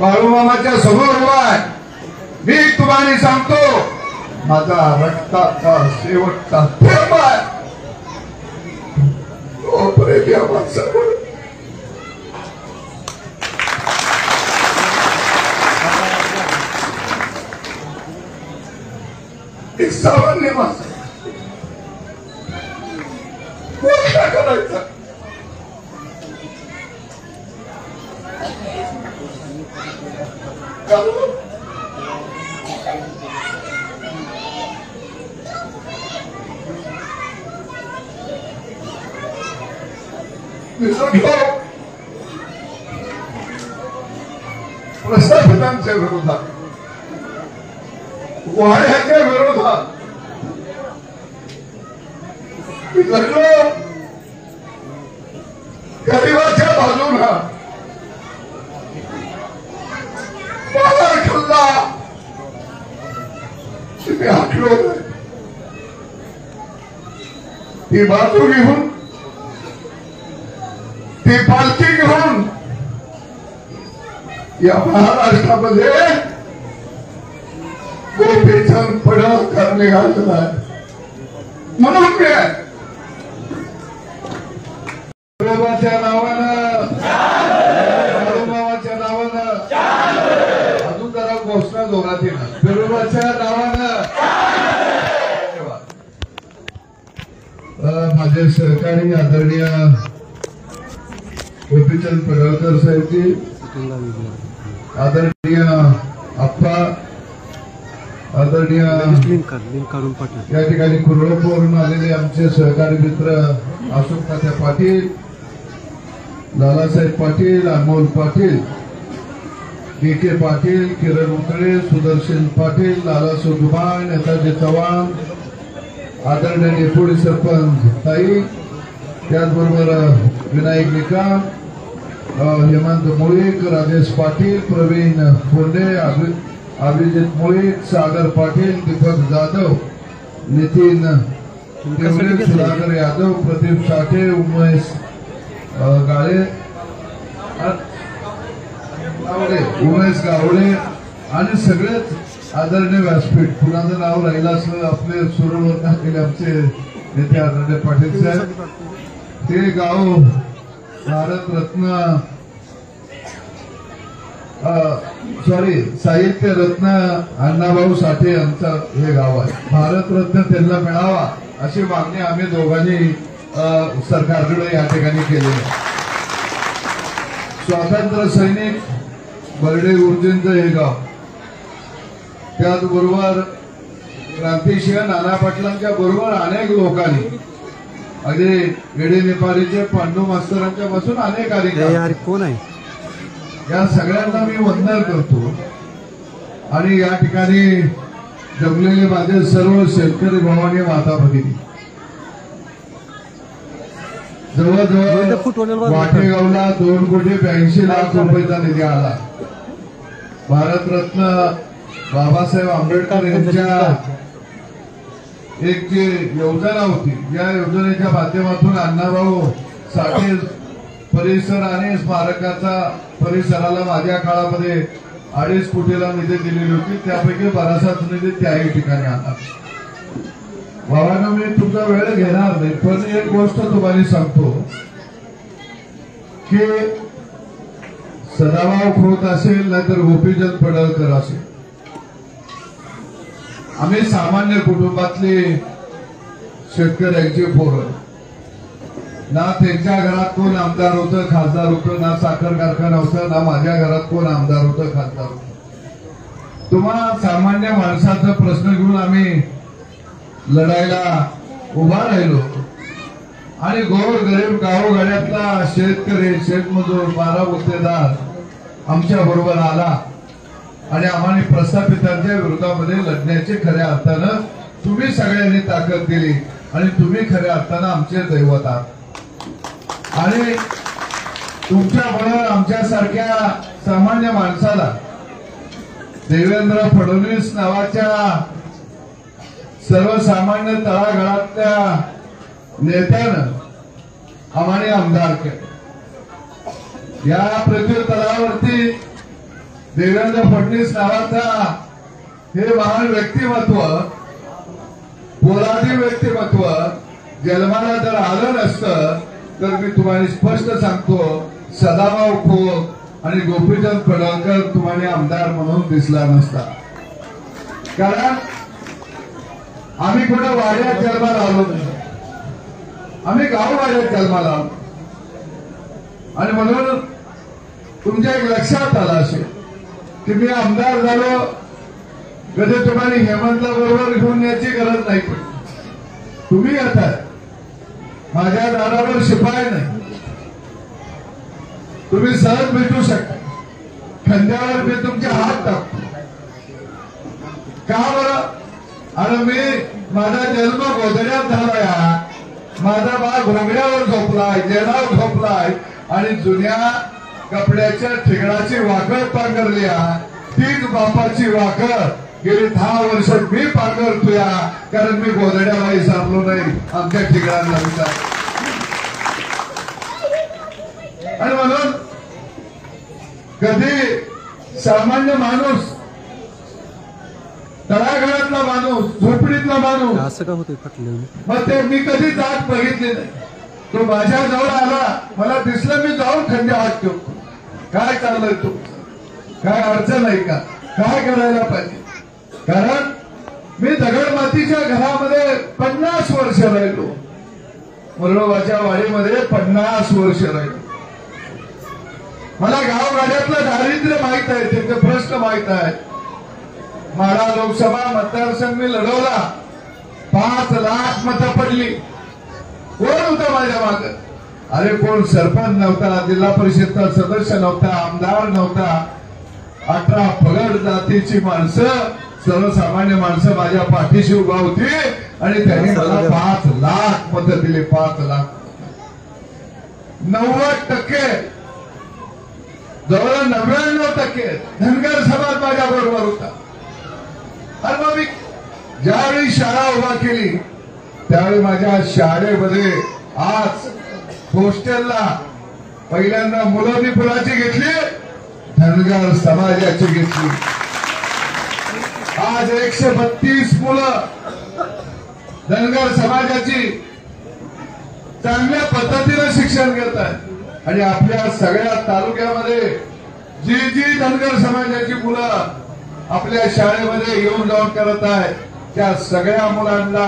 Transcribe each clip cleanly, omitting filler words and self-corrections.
बाळूमामाच्या समोर उभा आहे. मी तुम्हाला सांगतो माझा रक्ताचा शेवटचा थेंब आहे. तो प्रेम या माणसाकडे एक सामान्य माणूस काय करायचा. प्रस्थापितांच्या विरोधात वाड्याच्या विरोधात मी लढलो. गरिबाच्या बाजूला बाजार खाल्ला मी हाकलो. ती बाजू घेऊन ती पालखी घेऊन या महाराष्ट्रामध्ये गोपीचंद पडळकर निघालेला आहे. म्हणून मी बाळूमामाच्या नावानं बाळूमामाच्या नावानं अजून जरा घोषणा जोरात येणार. बाळूमामाच्या नावानं माझे सहकारी आदरणीय गोपीचंद पडळकर साहेबजी, आदरणीय आप्पा, आदरणीय या ठिकाणी कुरळपवरून आलेले आमचे सहकारी मित्र अशोक तात्या पाटील, लालासाहेब पाटील, अमोल पाटील, के पाटील, किरण उकळे, सुदर्शन पाटील, लालासाहेब दुबान, नेताजी चव्हाण, आदरणीय डेपुटी सरपंच ताई, त्याचबरोबर विनायक निकाम, हेमंत मुळीक, राजेश पाटील, प्रवीण फोंडे, अभिजित मुळीक, सागर पाटील, दीपक जाधव, नितीन देवरे, सुधाकर यादव, प्रदीप साठे, उमेश गाळे, उमेश गावडे आणि सगळेच आदरणीय व्यासपीठ. कुणाचं नाव राहिलं असलं आपले सुरवर टाकलेले आमचे नेते आदरणीय पाटील साहेब. ते गाव भारतरत्न साहित्य रत्न अण्णाभाऊ साठे यांचं हे गाव आहे. भारतरत्न त्यांना मिळावा अशी मागणी आम्ही दोघांनी सरकारकडे या ठिकाणी केलेली आहे. स्वातंत्र्य सैनिक बर्डे गुरुजींचं हे गाव, त्याचबरोबर क्रांतिसिंह नाना पाटलांच्या बरोबर अनेक लोकांनी अगदी वेडे नेपाळीचे पांडू मास्तरांच्या पासून अनेक कार्यक्रम कोण आहे या सगळ्यांना मी वंदन करतो. आणि या ठिकाणी जमलेले माझे सर्व शेतकरी भावांनी माता भगिनी, जवळजवळ वाटेगावला 2,82,00,000 रुपयाचा निधी आला. भारतरत्न बाबासाहेब आंबेडकर यांच्या एक जी योजना होती, या योजनेच्या माध्यमातून अण्णाभाऊ साठे परिसर आणि स्मारकाचा परिसराला माझ्या काळामध्ये 2.5 कोटीला निधी दिलेली होती. त्यापैकी बराचसाच निधी त्याही ठिकाणी आला. बाबांना मी तुमचा वेळ घेणार नाही, पण एक गोष्ट तुम्हाला सांगतो की सदाभाऊ खोत असेल नाहीतर गोपीचंद पडळकर असेल, आम्ही सामान्य कुटुंबातले शेतकऱ्यांचे पोरं. ना त्यांच्या घरात कोण आमदार होतं, खासदार होतं, ना साखर कारखाना होता, ना माझ्या घरात कोण आमदार होतं, खासदार होतं. तुम्हाला सामान्य माणसाचा प्रश्न घेऊन आम्ही लढायला उभा राहिलो. आणि गोर गरीब गावोगाड्यातला शेतकरी, शेतमजूर, 12 गुत्तेदार आमच्या बरोबर आला आणि आम्हाला प्रस्थापितांच्या विरोधामध्ये लढण्याची खऱ्या अर्थानं तुम्ही सगळ्यांनी ताकद दिली आणि तुम्ही खऱ्या अर्थानं आमचे दैवत आहात. आणि तुमच्यामुळे आमच्यासारख्या सामान्य माणसाला देवेंद्र फडणवीस नावाच्या सर्वसामान्य तळागाळातल्या नेत्यानं आम्हाला आमदार केलं. या पृथ्वी तलावरती देवेंद्र फडणवीस नावाचा हे महान व्यक्तिमत्व, पोलादी व्यक्तिमत्व जन्माला जर आलं नसतं तर मी तुम्हाला स्पष्ट सांगतो, सदाभाऊ खोत आणि गोपीचंद पडळकर तुम्हाला आमदार म्हणून दिसला नसता. कारण आम्ही कुठं वाड्यात जन्माला आलो नाही, आम्ही गाववाड्यात जन्माला आलो. आणि म्हणून तुमच्या एक लक्षात आलं असेल की मी आमदार झालो, कधी तुम्हाला हेमंतला बरोबर घेऊन यायची गरज नाही पडली. तुम्ही येताय, माझ्या दारावर शिपाई नाही, तुम्ही सहज भेटू शकता. खांद्यावर मी तुमचे हात टाकतो. का बरं? आणि मी माझा जन्म गोधड्यात झालाय, माझा बाळ घोंगड्यावर झोपलाय, जेलावर झोपलाय आणि जुन्या कपड्याच्या ठिगडाची वाकड पांघरली. तीच बापाची वाकड गेली 10 वर्ष मी पांघरतोय, कारण मी गोधड्याला विसरलो नाही, आमच्या ठिगडांना विचार. आणि म्हणून कधी सामान्य माणूस, तळागाळातला माणूस, झोपडीतला माणूस, असं का होतं फाटलं? मग ते मी कधी जात बघितली नाही. तो माझ्या जवळ आला, मला दिसलं, मी जाऊन खंडे हात ठेवतो. काय चाललंय तू, काय अडचण आहे का, काय करायला पाहिजे? कारण मी दगड मातीच्या घरामध्ये 50 वर्ष राहिलो, मुरडोबाच्या वाडीमध्ये 50 वर्ष राहिलो. मला गावगाड्यातलं दारिद्र्य माहित आहे, त्याचे प्रश्न माहित आहे. माढा लोकसभा मतदारसंघ मी लढवला, 5 लाख मतं पडली. कोण होतं माझ्या मागे? अरे कोण सरपंच नव्हता, जिल्हा परिषदचा सदस्य नव्हता, आमदार नव्हता. 18 पगड जातीची माणसं, सर्वसामान्य माणसं माझ्या पाठीशी उभा होती आणि त्यांनी मला 5 लाख मतं दिले. 5 लाख. 90% जवळ 99% धनगर समाज माझ्या बरोबर होता. आणि मग मी ज्यावेळी शाळा उभा केली त्यावेळी माझ्या शाळेमध्ये आज हॉस्टेलला पहिल्यांदा मुलं फुलाची घेतली, धनगर समाजाची घेतली. आज 132 मुलं धनगर समाजाची चांगल्या पद्धतीनं शिक्षण घेत आहेत. आणि आपल्या सगळ्या तालुक्यामध्ये जी धनगर समाजाची मुलं आपल्या शाळेमध्ये येऊन जाऊन करत आहेत, त्या सगळ्या मुलांना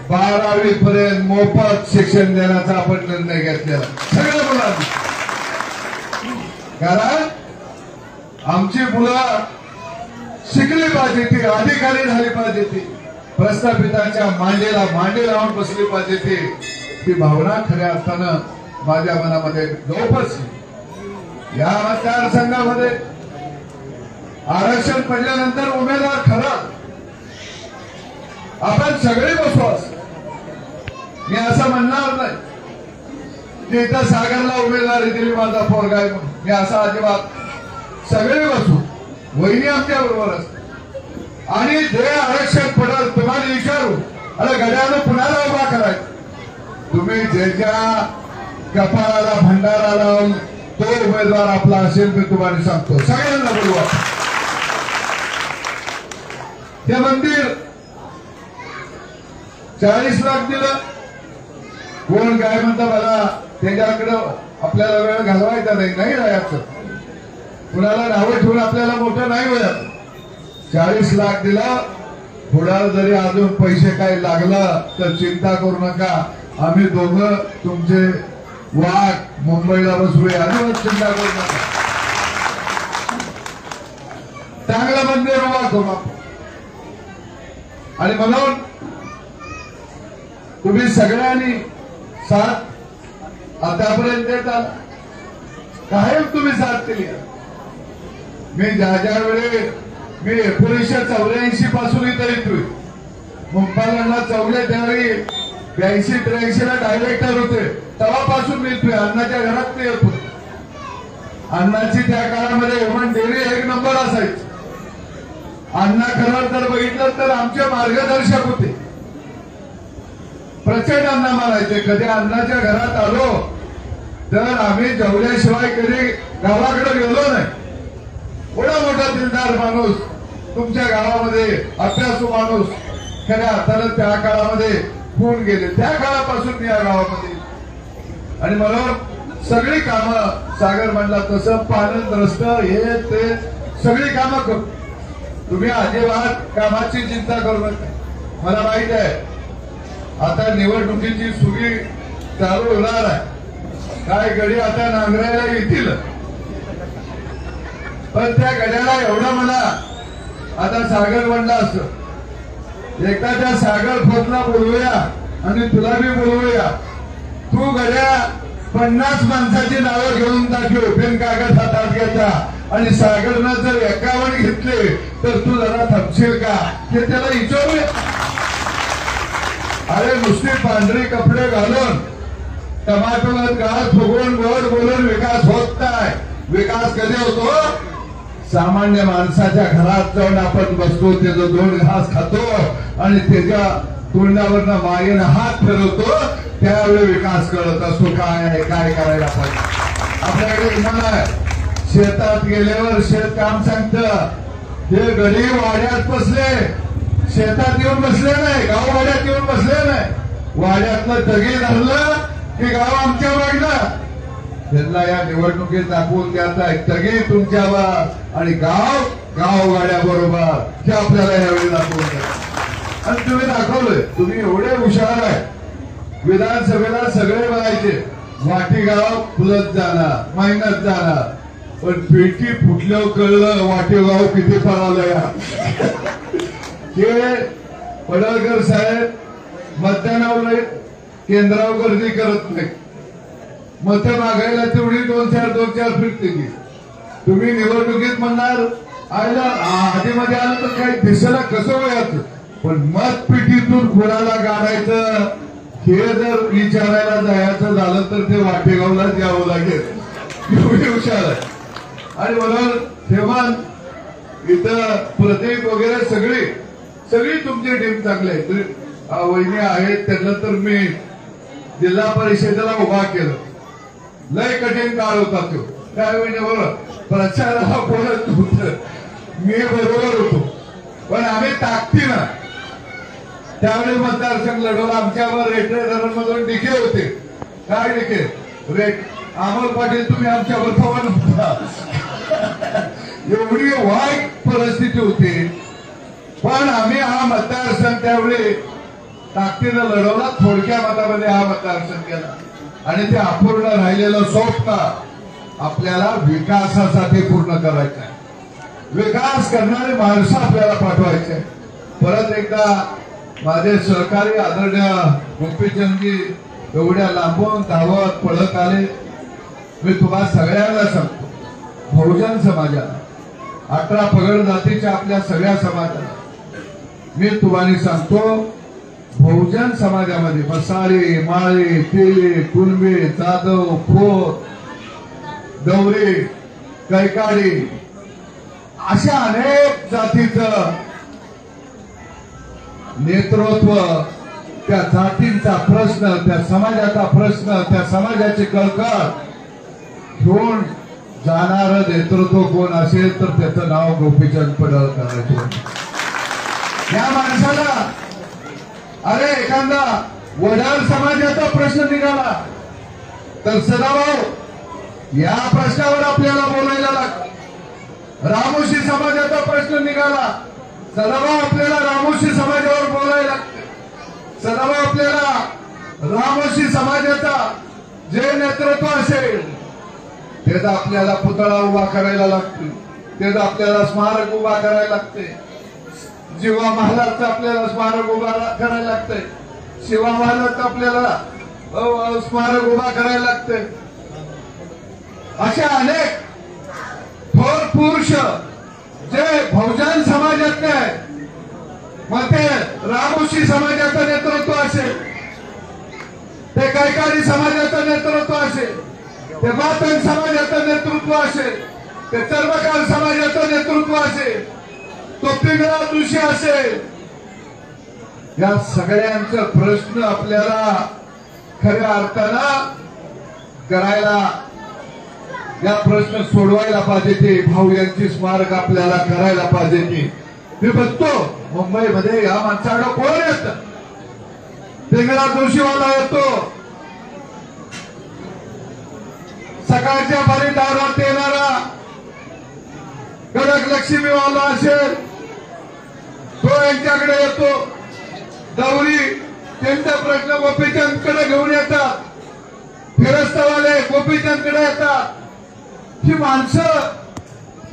12वी पर्यंत मोफत शिक्षण देण्याचा आपण निर्णय घेतलेला, सगळ्या मुलांना. कारण आमची मुलं शिकली पाहिजे, ती अधिकारी झाली पाहिजे, ती प्रस्थापितांच्या मांडीला मांडी लावून बसली पाहिजे. ती भावना खऱ्या अर्थानं माझ्या मनामध्ये जोपासली. या मतदारसंघामध्ये आरक्षण पडल्यानंतर उमेदवार खरा आपण सगळे बसू, असं मी असं म्हणणार नाही की इथं सागरला उमेदवारी दिली माझा पोरगा आहे म्हणून. मी असा अजिबात, सगळे बसू, वहिनी आमच्या बरोबर असते. आणि जे आरक्षण पडल तुम्हाला विचारू, अरे गड्यानं पुण्याला उभा करायचं. तुम्ही ज्याच्या कपाळाला भंडारा लावून तो उमेदवार आपला असेल, मी तुम्हाला सांगतो, सगळ्यांना बोलवा. ते मंदिर 40 लाख दिलं. कोण काय म्हणता मला, त्याच्याकडं आपल्याला वेळ घालवायचा नाही राहायचं, कुणाला नावं ठेवून आपल्याला मोठं नाही होत. 40 लाख दिला. पुढे जरी अजून पैसे काही लागलं तर चिंता करू नका, आम्ही दोघं तुमचे वाट मुंबईला बसूया, अजिबात चिंता करू नका. चांगलं मंदिर उभा करू. आणि म्हणून तुम्ही सगळ्यांनी साथ आतापर्यंत देता, कायम तुम्ही साथ दिली. मी ज्या वेळी मी 1984 पासून इथं येतोय, मुंबईला चौघे त्यावेळी 82-83 ला डायरेक्टर होते, तेव्हापासून मी येतोय. अण्णाच्या घरात ते येतो. अण्णाची त्या काळामध्ये ह्युमन डेअरी 1 नंबर असायची. अण्णा खरं जर बघितलं तर आमचे मार्गदर्शक होते. प्रचंड अण्णा मानायचे. कधी अण्णाच्या घरात आलो तर आम्ही जेवल्याशिवाय कधी गावाकडे गेलो नाही. एवढा मोठा दिलदार माणूस तुमच्या गावामध्ये, अभ्यासू माणूस खऱ्या अर्थानं त्या काळामध्ये होऊन गेले. त्या काळापासून मी या गावामध्ये आणि मला सगळी कामं सागर म्हणला तसं पालन रस्त हे ते सगळी कामं करू. तुम्ही अजिबात कामाची चिंता करू नका. मला माहित आहे आता निवडणुकीची सुगी चालू होणार आहे. काय गडी आता नांगरायला येतील, पण त्या गड्याला एवढं म्हणा आता सागर म्हणला असं एकदा त्या सागर खोतला बोलवूया आणि तुला बी बोलवूया. तू गड्या 50 माणसाची नावं घेऊन दाखव पेन कागद हातात घ्यायचा आणि सागरनं जर 51 घेतले तर तू जरा थांबशील का हे त्याला विचारूया. अरे नुसते पांढरे कपडे घालून टमाटोला गाळ फुगवून गोड बोलून विकास होत नाही. विकास कधी होतो? सामान्य माणसाच्या घरात जाऊन आपण बसतो, त्याचं 2 घास खातो आणि त्याच्या तोंडावरनं मागेनं हात फिरवतो, त्यावेळी विकास कळत असतो काय आहे काय करायला पाहिजे. आपल्याकडे विमान आहे, शेतात गेल्यावर शेत काम सांगतं. हे गरीब वाड्यात बसले, शेतात येऊन बसले नाही, गाव वाड्यात येऊन बसले नाही. वाड्यातलं तगी धरलं की गाव आमच्या मागलं. त्यांना या निवडणुकीत दाखवून द्यायचा आहे तगी तुमच्यावर आणि गाव गावगाड्या बरोबर हे आपल्याला यावेळी दाखवून द्या. आणि तुम्ही दाखवलंय, तुम्ही एवढे हुशार आहे. विधानसभेला सगळे म्हणायचे वाटेगाव फुलत जाणार मेहनत जाणार, पण पेटी फुटल्यावर कळलं वाटेगाव किती पळालं. हे पडळकर साहेब मतदानावर केंद्रावर गर्दी करत नाही. मत मागायला तेवढी 2-4 फिरते की. तुम्ही निवडणुकीत म्हणणार आयला आधीमध्ये आलं तर काही दिसायला कसं वयाचं, पण मतपेटीतून कोणाला गाडायचं हे जर विचारायला जायचं झालं तर ते वाटेगावलाच यावं लागेल. एवढी हुशार आहे. आणि म्हणून तेव्हा इथं प्रदीप वगैरे सगळी तुमची टीम चांगली आहे. वहिनी आहेत त्यांना तर मी जिल्हा परिषदेला उभा केलं. लय कठीण काळ होता तो. त्यावेळी प्रचाराला बोलत होत, मी बरोबर होतो, पण आम्ही ताकदीनं त्यावेळी मतदारसंघ लढवला. आमच्यावर रेटरे धरणमधून डिके होते. काय डिके रेट अमोल पाटील तुम्ही आमच्यावर फवान होता. एवढी वाईट परिस्थिती होती, पण आम्ही हा मतदारसंघ त्यावेळी ताकदीनं लढवला. थोडक्या मतामध्ये हा मतदारसंघ केला आणि ते अपूर्ण राहिलेलं स्वप्न आपल्याला विकासासाठी पूर्ण करायचं आहे. विकास करणारे माणसं आपल्याला पाठवायचे. परत एकदा माझे सहकारी आदरणीय गोपीचंदजी एवढ्या लांबून धावत पळत आले. मी तुम्हाला सगळ्यांना सांगतो, बहुजन समाजाला 18 पगड जातीच्या आपल्या सगळ्या समाजाला मी तुम्हाला सांगतो, बहुजन समाजामध्ये मसाळे माळे तेले कुणबे जाधव खोत गवरे कैकाडी अशा अनेक जातीचं नेतृत्व, त्या जातींचा प्रश्न, त्या समाजाचा प्रश्न, त्या समाजाची कळकळ घेऊन जाणारं नेतृत्व कोण असेल तर त्याचं नाव गोपीचंद पडळकर. या माणसाला अरे एखादा वडार समाजाचा प्रश्न निघाला तर सदाभाऊ या प्रश्नावर आपल्याला बोलायला लागतं. रामोशी समाजाचा प्रश्न निघाला सदाभाऊ आपल्याला रामोशी समाजावर बोलायला लागते. सदाभाऊ आपल्याला रामोशी समाजाचा जे नेतृत्व असेल त्याचा आपल्याला पुतळा उभा करायला लागतो, त्याचा आपल्याला स्मारक उभा करायला लागते. जीवा महाराजचं आपल्याला स्मारक उभा करायला लागतंय. शिवा महाराजचं आपल्याला स्मारक उभा करायला लागतंय. अशा अनेक थोर पुरुष जे बहुजन समाजातले आहे, मग ते रामोशी समाजाचं नेतृत्व असेल, ते कैकाडी समाजाचं नेतृत्व असेल, ते मातंग समाजाचं नेतृत्व असेल, ते चर्मकार समाजाचं नेतृत्व असेल, तो पिंगळा दृश्य असेल, या सगळ्यांचा प्रश्न आपल्याला खऱ्या अर्थानं करायला या प्रश्न सोडवायला पाहिजे ते भाऊ यांची स्मारक आपल्याला करायला पाहिजे ते मी बघतो मुंबईमध्ये या माणसाकडे कोण येत पिंगळा जोशीवाला येतो सकाळच्या पारी दारात येणारा कडक लक्ष्मीवाला असेल तो यांच्याकडे येतो दौरी त्यांचा प्रश्न गोपीचंदकडे घेऊन येतात फिरस्तवाले गोपीचंदकडे येतात ही माणसं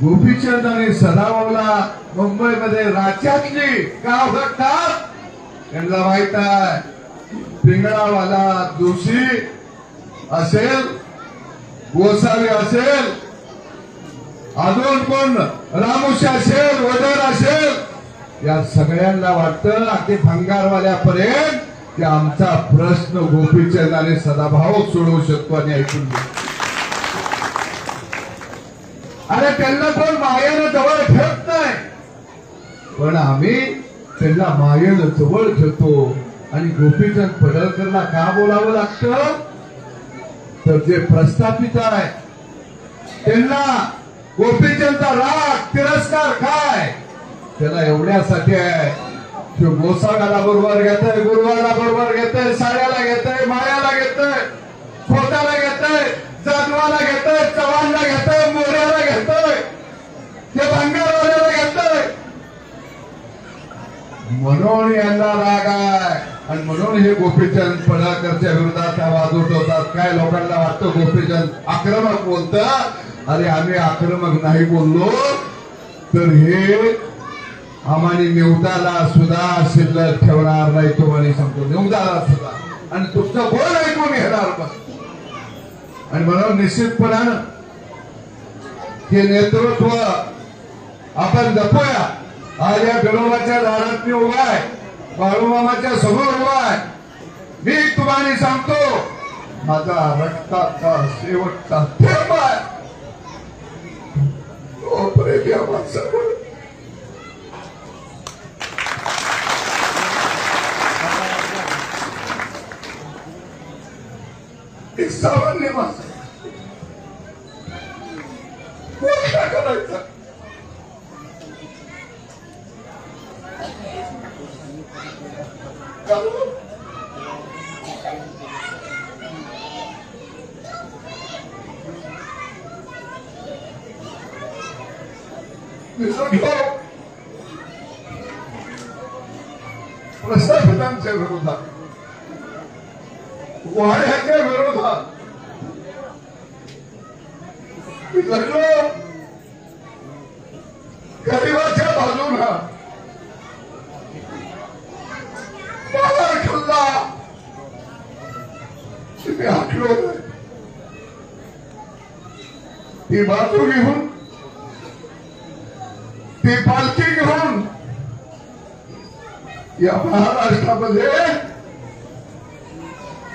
गोपीचंद आणि सदाभाऊला मुंबईमध्ये राज्यातली का ओळखतात त्यांना माहित आहे पिंगळावाला जोशी असेल गोसावी असेल अजून कोण रामोशी असेल वडर असेल या सगळ्यांना वाटतं अगदी भंगारवाल्यापर्यंत की आमचा प्रश्न गोपीचंद आणि सदाभाऊ सोडवू शकतो आणि ऐकून घेऊ अरे त्यांना कोण मायेनं जवळ ठेवत नाही पण आम्ही त्यांना मायेनं जवळ ठेवतो आणि गोपीचंद पडळकरला का बोलावं लागतं तर जे प्रस्थापित आहे त्यांना गोपीचंदचा राग तिरस्कार काय त्याला एवढ्यासाठी आहे की गोसाव्याला बरोबर घेतय गुरुवाला बरोबर घेतय साड्याला घेतय मायाला घेतय खोताला घेतय जाधवाला घेतय चव्हाणला घेतय मोऱ्याला घेतय ते भंगारवाल्याला घेतय म्हणून यांना राग आहे आणि म्हणून हे गोपीचंद पडळकरच्या विरोधात आवाज उठवतात काय लोकांना वाटतं गोपीचंद आक्रमक बोलतात अरे आम्ही आक्रमक नाही बोललो तर हे आम्हाला निवदाला सुद्धा शिल्लक ठेवणार नाही तुम्हाला सांगतो निवदाला सुद्धा आणि तुमचं बोल ऐकून घेणार पण आणि म्हणून निश्चितपणानं हे नेतृत्व आपण जपूया आज या गणोबाच्या दारात मी उभा आहे बाळूमामाच्या समोर उभा आहे मी तुम्हाला सांगतो माझा रक्ताचा शेवटचा थेंब आहे तो प्रेमी माणसाकडे एक सामान्य माणूस मोठा करायचा प्रस्थापितांच्या विरोधात वाड्याच्या विरोधात लढलो गरिबाच्या बाजूला बाजार खल्ला मी हाकलो ती बाजू घेऊन ती पालखी घेऊन या महाराष्ट्रामध्ये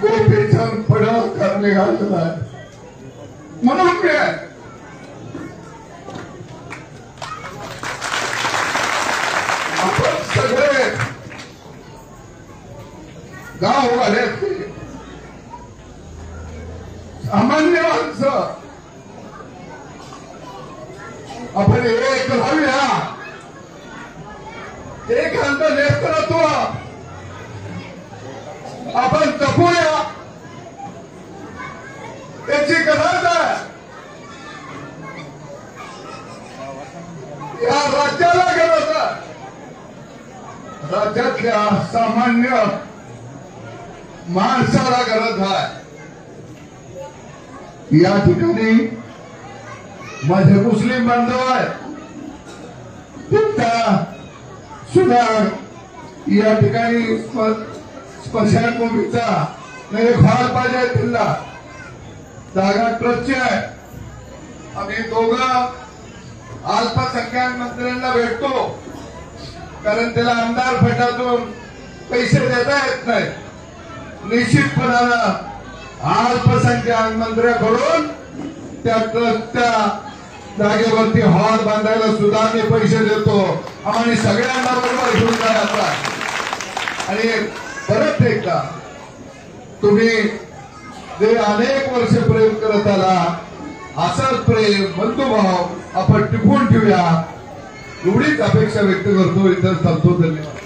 गोपीचंद पडळकर निघालेला आहे म्हणून मी आपण सगळे गाव आले सामान्य माणसं आपण एक राहूया एक अंत नेतृत्व आपण जपूया त्याची गरज आहे या राज्याला गरज आहे राज्यातल्या सामान्य माणसाला गरज आहे या ठिकाणी माझे मुस्लिम बांधव आहेत त्यांचा सुद्धा या ठिकाणी स्मशानभूमीचा एक हॉल पाहिजे त्यांना जागा ट्रस्टची आहे आम्ही दोघं अल्पसंख्याक मंत्र्यांना भेटतो कारण त्याला आमदार फंडातून पैसे देता येत नाही निश्चितपणानं अल्पसंख्याक मंत्र्याकडून त्या ट्रस्टच्या जागेवरती हॉल बांधायला सुद्धा मी पैसे देतो आम्हाला सगळ्यांना बरोबर घेऊन जायचा आणि परत एकदा तुम्ही जे अनेक वर्ष प्रेम करत आला असाच प्रेम बंधुभाव आपण टिकवून ठेवूया एवढीच अपेक्षा व्यक्त करतो. इथं थांबतो. धन्यवाद.